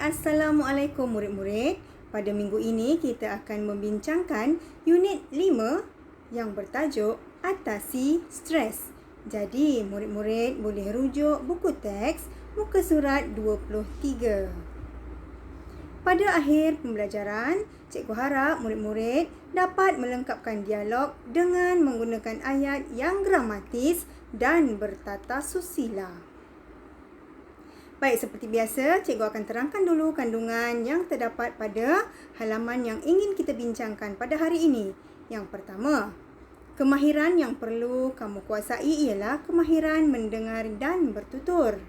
Assalamualaikum murid-murid. Pada minggu ini kita akan membincangkan unit 5 yang bertajuk Atasi Stres. Jadi murid-murid boleh rujuk buku teks muka surat 23. Pada akhir pembelajaran, cikgu harap murid-murid dapat melengkapkan dialog dengan menggunakan ayat yang gramatis dan bertata susila. Baik, seperti biasa, cikgu akan terangkan dulu kandungan yang terdapat pada halaman yang ingin kita bincangkan pada hari ini. Yang pertama, kemahiran yang perlu kamu kuasai ialah kemahiran mendengar dan bertutur.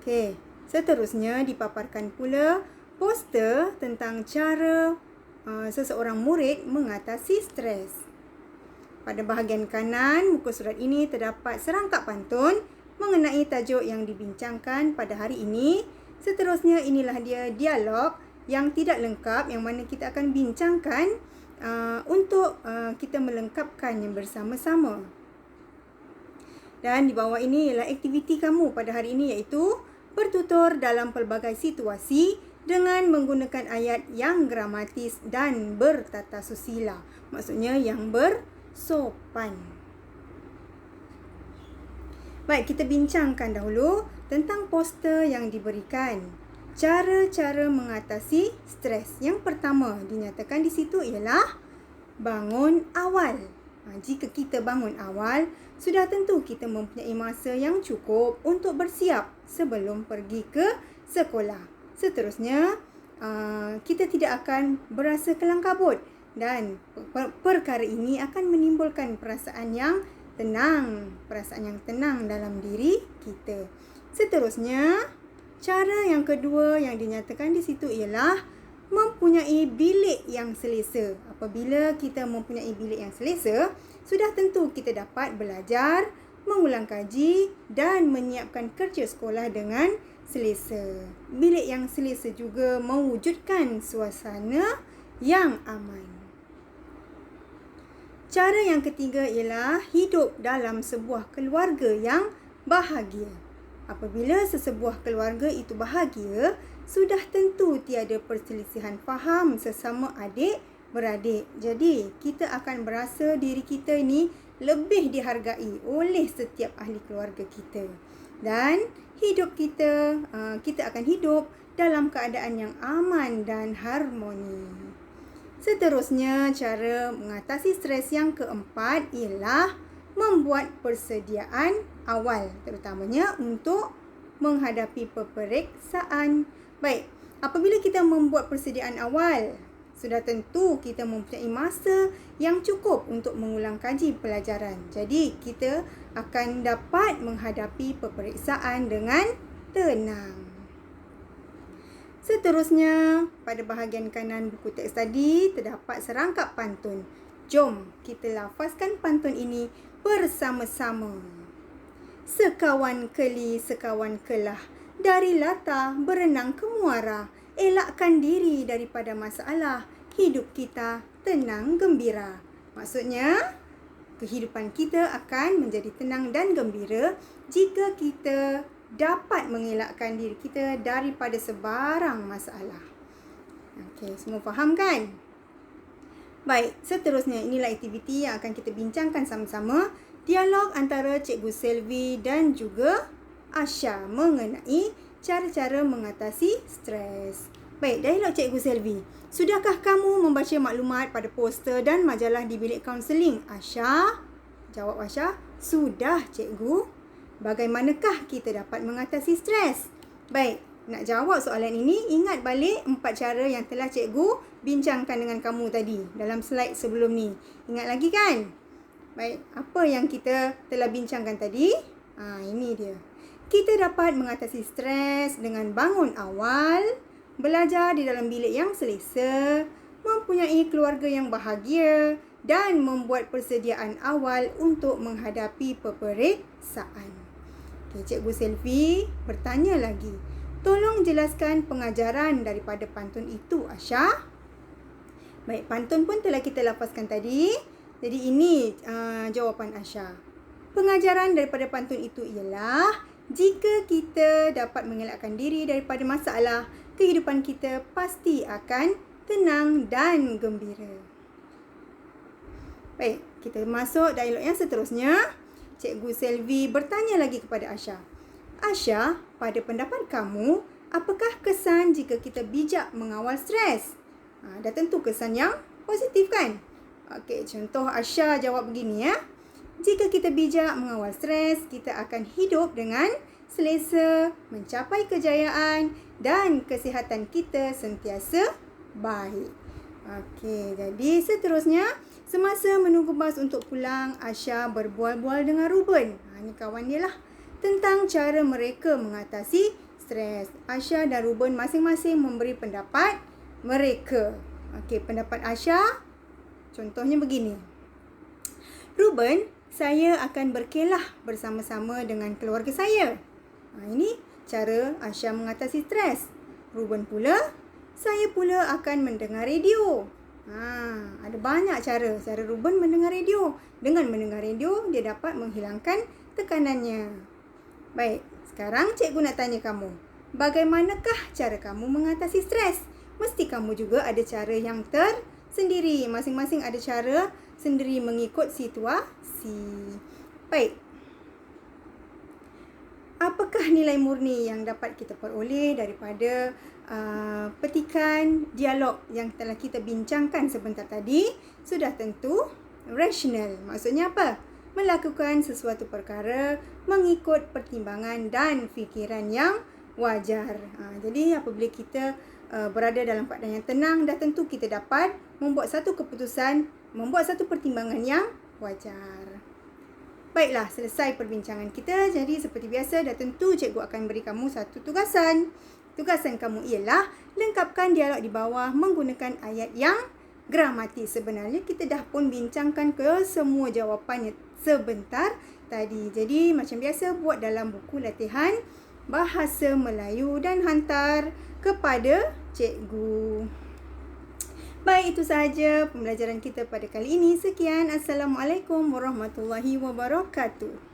Okey, seterusnya dipaparkan pula poster tentang cara seseorang murid mengatasi stres. Pada bahagian kanan muka surat ini terdapat serangkap pantun mengenai tajuk yang dibincangkan pada hari ini. Seterusnya inilah dia dialog yang tidak lengkap yang mana kita akan bincangkan untuk kita melengkapkannya bersama-sama. Dan di bawah ini ialah aktiviti kamu pada hari ini, iaitu bertutur dalam pelbagai situasi dengan menggunakan ayat yang gramatis dan bertata susila. Maksudnya yang bersopan. Baik, kita bincangkan dahulu tentang poster yang diberikan. Cara-cara mengatasi stres. Yang pertama dinyatakan di situ ialah bangun awal. Jika kita bangun awal, sudah tentu kita mempunyai masa yang cukup untuk bersiap sebelum pergi ke sekolah. Seterusnya, kita tidak akan berasa kelang kabut dan perkara ini akan menimbulkan perasaan yang tenang dalam diri kita. Seterusnya, cara yang kedua yang dinyatakan di situ ialah mempunyai bilik yang selesa. Apabila kita mempunyai bilik yang selesa, sudah tentu kita dapat belajar, mengulang kaji dan menyiapkan kerja sekolah dengan selesa. Bilik yang selesa juga mewujudkan suasana yang aman. Cara yang ketiga ialah hidup dalam sebuah keluarga yang bahagia. Apabila sesebuah keluarga itu bahagia, sudah tentu tiada perselisihan faham sesama adik-beradik. Jadi, kita akan berasa diri kita ini lebih dihargai oleh setiap ahli keluarga kita. Dan hidup kita akan hidup dalam keadaan yang aman dan harmoni. Seterusnya, cara mengatasi stres yang keempat ialah membuat persediaan awal, terutamanya untuk menghadapi peperiksaan. Baik, apabila kita membuat persediaan awal, sudah tentu kita mempunyai masa yang cukup untuk mengulang kaji pelajaran. Jadi, kita akan dapat menghadapi peperiksaan dengan tenang. Seterusnya, pada bahagian kanan buku teks tadi terdapat serangkap pantun. Jom kita lafazkan pantun ini bersama-sama. Sekawan keli, sekawan kelah, dari latah berenang ke muara. Elakkan diri daripada masalah, hidup kita tenang gembira. Maksudnya, kehidupan kita akan menjadi tenang dan gembira jika kita dapat mengelakkan diri kita daripada sebarang masalah. Okey, semua faham kan? Baik, seterusnya inilah aktiviti yang akan kita bincangkan sama-sama. Dialog antara Cikgu Selvi dan juga Asha mengenai cara-cara mengatasi stres. Baik, dialog Cikgu Selvi. Sudahkah kamu membaca maklumat pada poster dan majalah di bilik kaunseling? Asha? Jawab Asha, sudah Cikgu. Bagaimanakah kita dapat mengatasi stres? Baik, nak jawab soalan ini, ingat balik 4 cara yang telah cikgu bincangkan dengan kamu tadi dalam slide sebelum ni. Ingat lagi kan? Baik, apa yang kita telah bincangkan tadi? Ini dia. Kita dapat mengatasi stres dengan bangun awal, belajar di dalam bilik yang selesa, mempunyai keluarga yang bahagia dan membuat persediaan awal untuk menghadapi peperiksaan. Cikgu Selvi bertanya lagi. Tolong jelaskan pengajaran daripada pantun itu, Asha. Baik, pantun pun telah kita lafazkan tadi. Jadi ini jawapan Asha. Pengajaran daripada pantun itu ialah Jika kita dapat mengelakkan diri daripada masalah, kehidupan kita pasti akan tenang dan gembira. Baik, kita masuk dialog yang seterusnya. Cikgu Selvi bertanya lagi kepada Asha. Asha, pada pendapat kamu, apakah kesan jika kita bijak mengawal stres? Dah tentu kesan yang positif kan? Okey, contoh Asha jawab begini ya. Jika kita bijak mengawal stres, kita akan hidup dengan selesa, mencapai kejayaan dan kesihatan kita sentiasa baik. Okey, jadi seterusnya, semasa menunggu bas untuk pulang, Asha berbual-bual dengan Ruben. Ini kawan dia lah. Tentang cara mereka mengatasi stres. Asha dan Ruben masing-masing memberi pendapat mereka. Okey, pendapat Asha contohnya begini. Ruben, saya akan berkelah bersama-sama dengan keluarga saya. Ini cara Asha mengatasi stres. Ruben pula, saya pula akan mendengar radio. Ada banyak cara Ruben mendengar radio. Dengan mendengar radio, dia dapat menghilangkan tekanannya. Baik, sekarang cikgu nak tanya kamu. Bagaimanakah cara kamu mengatasi stres? Mesti kamu juga ada cara yang tersendiri. Masing-masing ada cara sendiri mengikut situasi. Baik. Apakah nilai murni yang dapat kita peroleh daripada petikan dialog yang telah kita bincangkan sebentar tadi? Sudah tentu rasional. Maksudnya apa? Melakukan sesuatu perkara mengikut pertimbangan dan fikiran yang wajar. Jadi apabila kita berada dalam keadaan yang tenang, dah tentu kita dapat membuat satu keputusan, membuat satu pertimbangan yang wajar. Baiklah, selesai perbincangan kita. Jadi seperti biasa, dah tentu cikgu akan beri kamu satu tugasan. Tugasan kamu ialah lengkapkan dialog di bawah menggunakan ayat yang gramatis. Sebenarnya kita dah pun bincangkan ke semua jawapannya sebentar tadi. Jadi macam biasa, buat dalam buku latihan bahasa Melayu dan hantar kepada cikgu. Baik, itu sahaja pembelajaran kita pada kali ini. Sekian. Assalamualaikum warahmatullahi wabarakatuh.